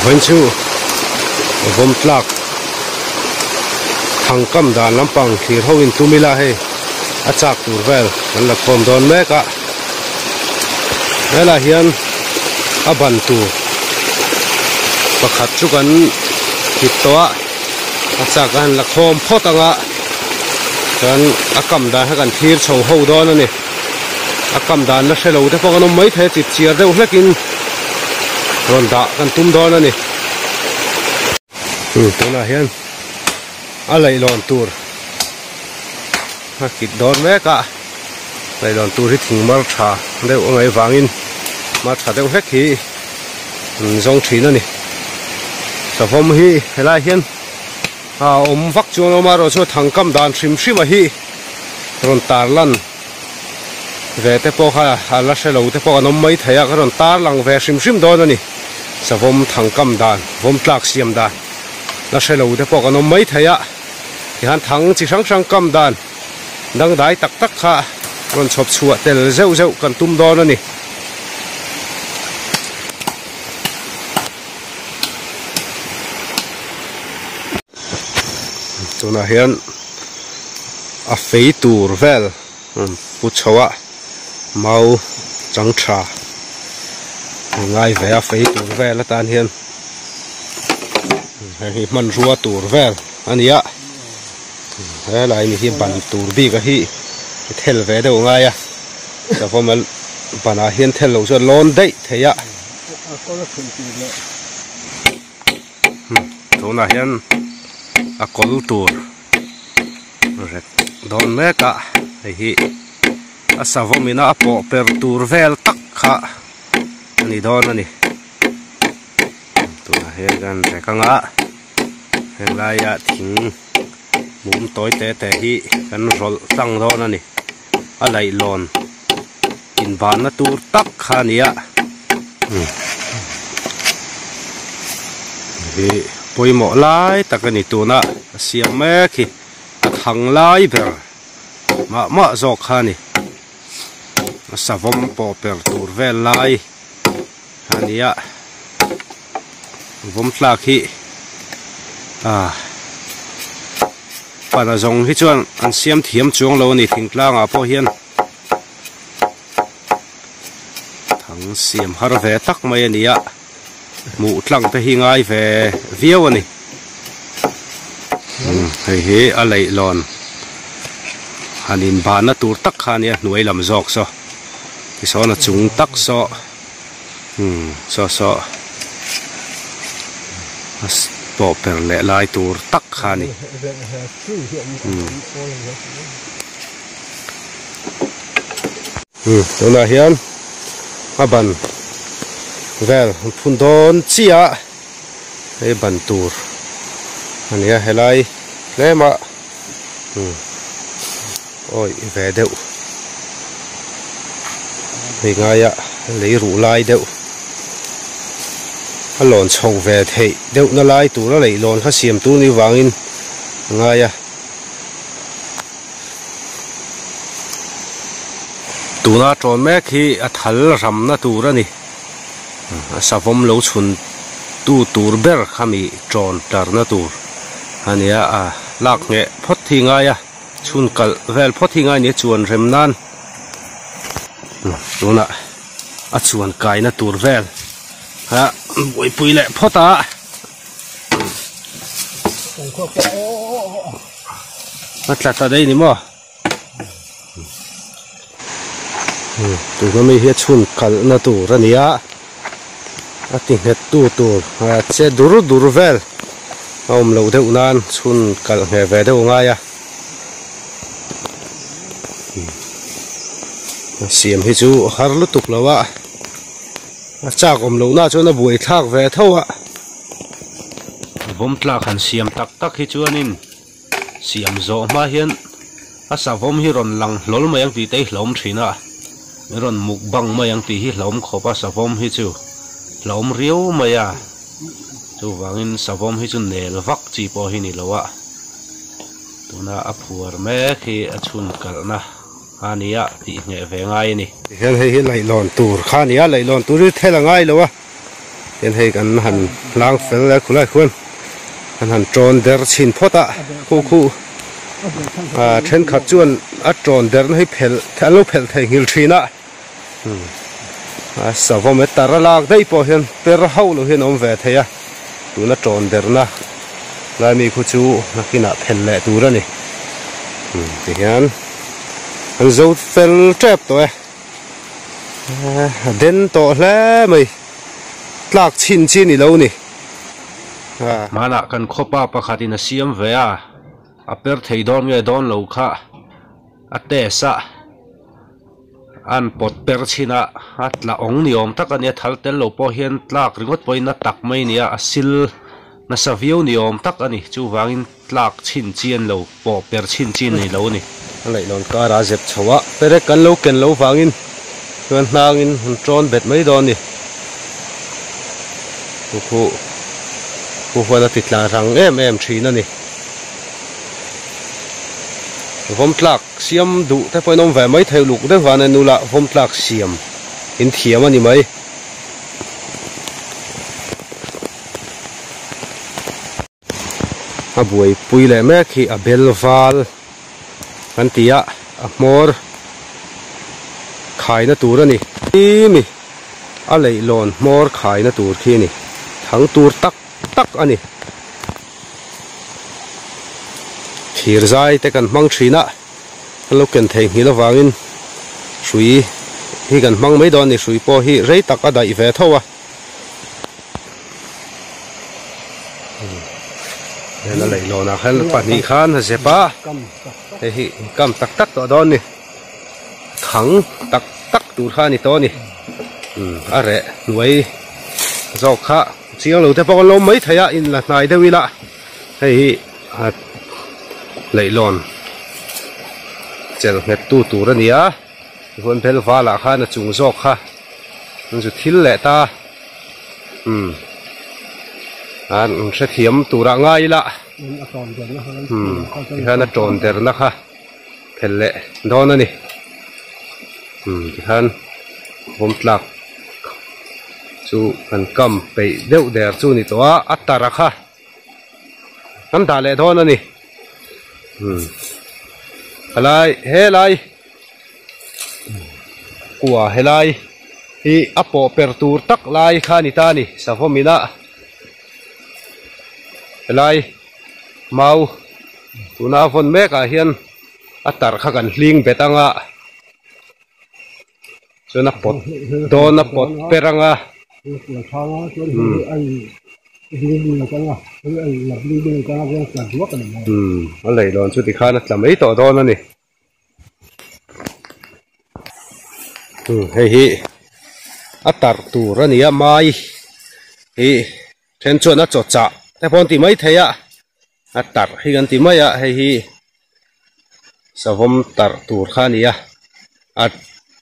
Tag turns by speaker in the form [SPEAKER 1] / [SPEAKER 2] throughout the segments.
[SPEAKER 1] When chu vom tlak thang kam dan lampang thir hoin tumila he achak tur vel kan la khom don meka nela hian aban tu pakhat chu kan hittoa achak kan la khom photanga kan akam dan ha kan thir chho ho don ani akam dan la shelo te pawh mai the chip chiar deuh hlekin ron da kan tum don ani tuna hian a leilon tur ha kit don meka leilon tur hi thing mar tha deuh angai wangin mar tha deuh hlek hi zong thin ani savom hi helai hian vak chuan omaro chu thangkam dan hrim hrim a hi ron tar lan ve te pawh kha ala shelo te pawh an awm mai theia ka ron tar lang ve hrim hrim dawn ani savom thangkam dan vom tlak siam dan la shelo te pawh an awm mai theia hian thang chi hrang hrang kam dan dang dai tak tak kha ron chhop chhuah tel zeu zeu kan tum dawn ani tuna hian a fei tur vel put chawa mau chang tha ngai ve a fei tur vel atan hian hi man ruwa tur vel ania helai ni hi ban tur bi ka hi thel ve deuh ngai a safomal bana hian thel lo chu lon dei theia tuna hian a kol tur rek don meka hi a savomina a po per tur vel tak kha ani don ani tuna he gan rekanga helai ya thing mum toy te hi kan rol tang don ani a lai lon in ban na tur tak kha nia hi poimo lai takani tuna siam me khi thang lai ber ma zok khani savom po per tur vel lai ania vom tlak hi pana zong hi chuan an siam thiam chuang lo ni thingtlang a po hian thang siam har ve tak mai ania mu tlang te hi ngai ve viau ani hi a leilon hanin ban na tur tak khania nuai lam jok so ki so na chung tak so so po per le lai tur tak khani tuna hian aban vel phun don chia e ban tur ania helai lema oi ve deuh hei ngaya lei ru lai deuh a lon chho ve thei deuh na lai tur a lei lon kha siam tu ni wangin ngaya tuna tron me khi a thal ram na tur ani savom lo chhun tu tur ber khami tron tar na tur ania a lak nge phot thi ngaya chun kal vel phot hi ngai ni chuan rem nan tuna a chuan kai na tur vel ha boi pui le phota matla ta dei ni mo tu ko mi hi chun kal na tur ania ati het tu tur che dur vel om lo deuh nan chun kal nge ve deuh ngaya siam hi chu har lu tuk lawa chak om lo na chu na buai thak ve thowa vom tlak han siam tak tak hi chuanin siam zo ma hian a savom hi ron lang hlol mayang ti te hlom thina ron mukbang mayang ti hi hlom khopa savom hi chu hlom riu maya chu wangin savom hi chu nel vak chi po hi ni lawa tuna a phuar me khi a chun kalna ania ti nge ve ngai ni hian hei leilon tur khania leilon tur thela ngai lowa hiện hay cần hẳn lang phèn lại khu lại khuôn hẳn tròn der chín phota khu trên khát chuan tròn der nó hay phèn thay lúc phèn thay nghil chín á sao vậy mấy tara lạc đây po hiện per hậu lo hiện ông về thấy à tụi nó tròn der na lại mi khu chú nó khi nào phèn lệ tụi đó nè thì hiện anh dâu phèn trẹp rồi đến to lẽ mày lạc chín chín đi lâu nè mà nãy cần khóc ba khát đi nó xiêm về à per thấy đón nghe đón lâu khá tê sa an pot per china là ong niom tắc anh thal tel lâu po hiền lạc ringot poi na tak mai nia sil na savio niom tắc anh chu wangin lạc chín chín lâu po per chín chín này lâu nè lại lon cá ra dẹp chawa per kan lâu ken lâu wangin tuan nangin tròn bet mấy đòn nè khu là thịt là răng em chín nè vòng lạc xiêm đủ thế phải nông về mấy theo lục đấy và nên nu là vòng lạc xiêm in thiểm anh mấy buổi bùi lệ mẹ khi bel val anh tia mor khai nó tour nè mi lấy lon mor khai nó tour khi nè thằng tour tắc anh thir zai te kan mang thina lo ken thei hi lo wangin sui hi kan mang mai don ni sui po hi rei tak a dai ve thowa ena lei lo na khel pani khan zepa hi kam tak to don ni thang tak tur kha ni to ni are nuai zo kha chiang lo te po lo mai thaya in la nai de wi la hei lấy lon chèn nghe tu ra nia vốn pel va là kha na chung zok kha nó ju thil le ta an sẽ thiểm tu ra ngay la kha na tròn der na kha pel le đó nè khan vốn lạc chu kan kam pe deuh der chu ni to atara kha kan da le đó nè helai helai của helai hi apo per tur tak lai khani ta ni savomina helai mau tuna von me ka hian atar kha kan hling betanga chona pot dona pot peranga nó lấy đòn chút thì khá là làm mấy tỏ đòn nè hi atar tu ra nia mai hi trên chuột nó chọt chạ thế bọn thì mấy thế ạ atar hi gần thì mấy ạ hi sao hôm tar tu khá nia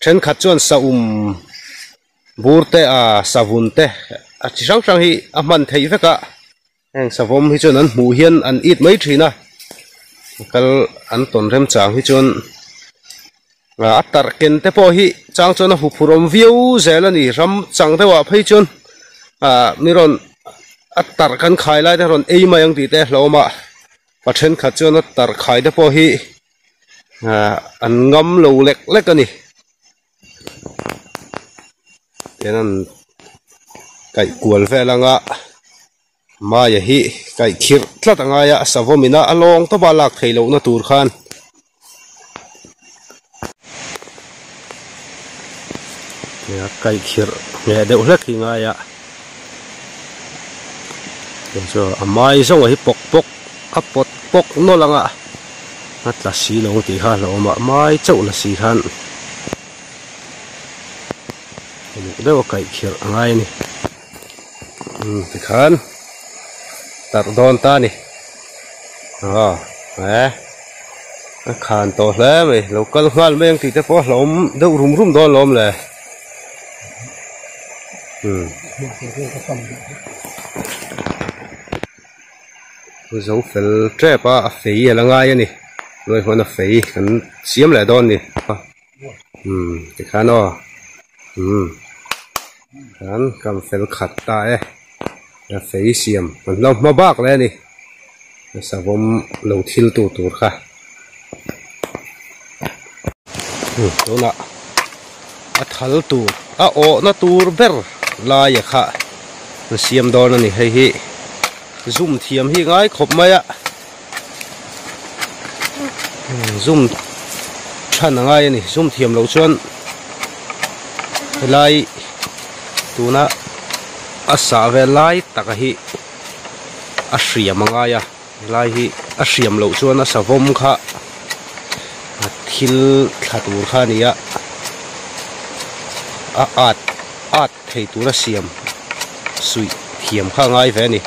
[SPEAKER 1] trên khát chuột sao bur te savun te chỉ sang hi man thấy vậy cả anh sao hôm hi chuột anh mù hiên anh ít mấy thứ na kal anh tồn rem chang hi chuột atar ken te po hi chang chuột hu phurom view zel ani ram chang te wa phei chuột miron atar kan khai lai te ron ei mai ang ti te hloma pathen khat chuột atar khai te po hi an ngam lo lek ani nên cái cuốn về là ngã mà vậy cái khir thật là ngã sao vô mình along to ba lạc thấy lâu nó tour khan cái khir nghe đều lắc khi ngã vậy cho mai xong rồi bọc bọc nó là ngã rất là xí lâu thì ha lâu mà mai chậu là xí khan đâu cái khir ngay nè thì khan tar don ta nè khan to lẽ mày lâu câu ngal men thì ta có lom đâu rum đó lom lẹ dấu phèn trép phí là ngay nè rồi còn là phí cần xiêm lại don nè thì khan nó kan kam fel khat ta na fei siam man lo ma bak le ni savom lo thil tu tur kha to na a thal tur a o na tur ber la ya kha siam don ani hei hi zoom thiam hi ngai khop mai a zoom than ngai ani zoom thiam lo chuan lai tuna asa ve lai taka hi a hriam anga ya lai hi a hriam lo chuan a savom kha thil thlatur kha nia a at thei tura siam sui thiam kha ngai ve ni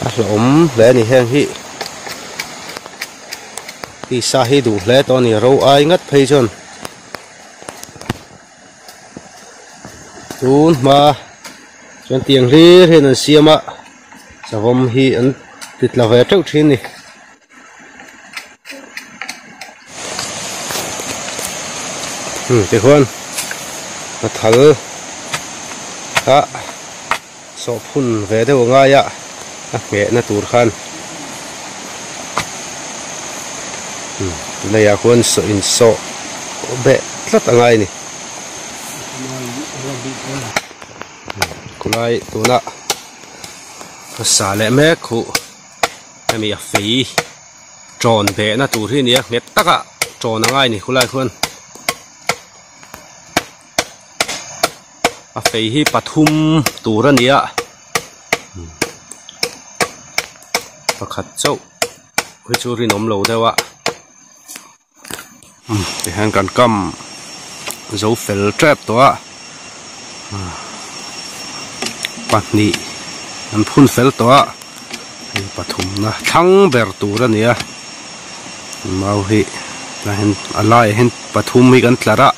[SPEAKER 1] a hlom ve ni heng hi thì sa hi đủ lẽ to ni rau ai ngắt phê chon tun ma chon tiang ri hen an siama savom hi an tit la ve treu thin ni te khon na thal ha so phun ve de nga ya a nge na tur khan này à con sợ in sợ bẹ rất là ngay nè cô lại tôi nè xả lẹ mẹ cụ em bị phí tròn bẹ na tủ thế này nghe tắc ạ tròn là ngay nè cô lại con phí hi pathum tủ ra nè và khát châu với chú ri nấm lẩu đâu ạ thì hàng cần cầm dấu phèn trap đó bắt nị anh phun phèn đó thì bắt thùng na thắng bèr tủ ra nè mau hi là hen alai hen bắt thùng mi gan tlara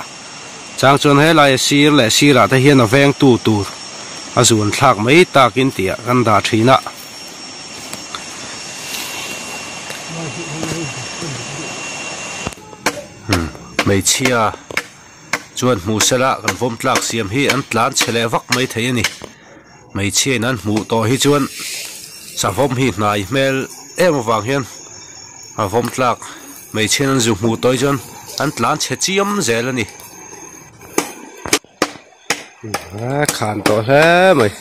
[SPEAKER 1] chang chon he lai sir le sira ta hian a veng tu tur a zuan thak mai takin tia kan da thina mấy chia chuan mu sela kan vom tlak siam hi an tlan chele vak mai thei ani mấy chia nan mu to hi chuan sa vom hi nai mel em awang hian a vom tlak mấy chia nan zu mu toy chuan an tlan che chiam zel ani khan to he mai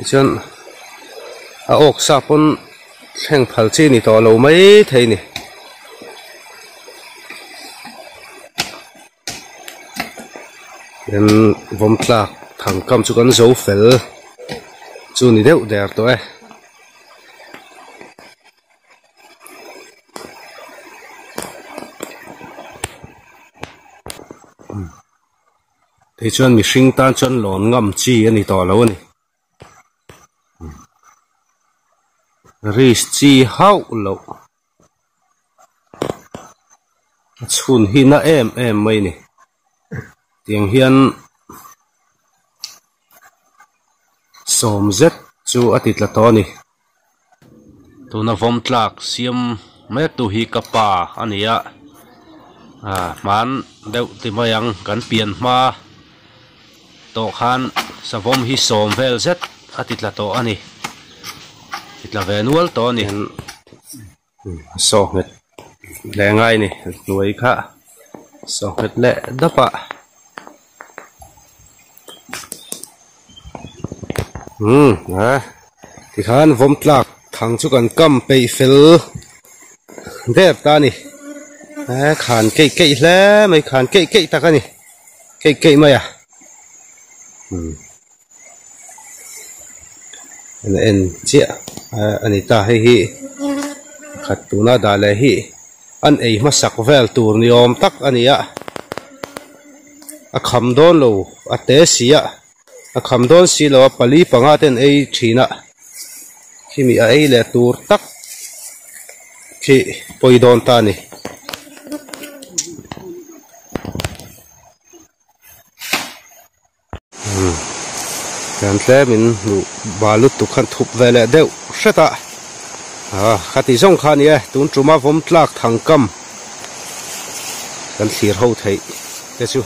[SPEAKER 1] chuan a ok sa pon thleng phal chi ni to lo mai thei ni em vom tlak thằng cầm chú con dấu phèl chú ni đeo đẹp tôi thì chuan mi sinh tan chuan lon ngam chi ani to lo ni ris chi hau lo chun hi na em mai ni tiếng hiền som zet chu atit la to ni tu na vom tlak siam me tu hi kapa ania man deuh ti mayang kan pian ma to khan sa vom hi som vel zet atit la to ani tit la venual to ni so nget le ngai ni nuai kha so nget le dapa thì khan vom tlak thằng chú cần cầm pe phil đẹp ta nè khan cây lẽ mày khan cây ta cái nè cây mày à anh chị anh ta hay hi khát tu na đà lệ hi anh ấy mà sắc vel tour ni om tắc anh ạ khăm đôn lâu tế xí ạ khăm đôn xí lo pali panga ten ei thina khi mi ai le tur tak khi poi don ta ni kan tle min lu balut tu khan thup vele deu seta khati zong khan ye tun truma vom tlak thang kam kan thlir ho thei te chu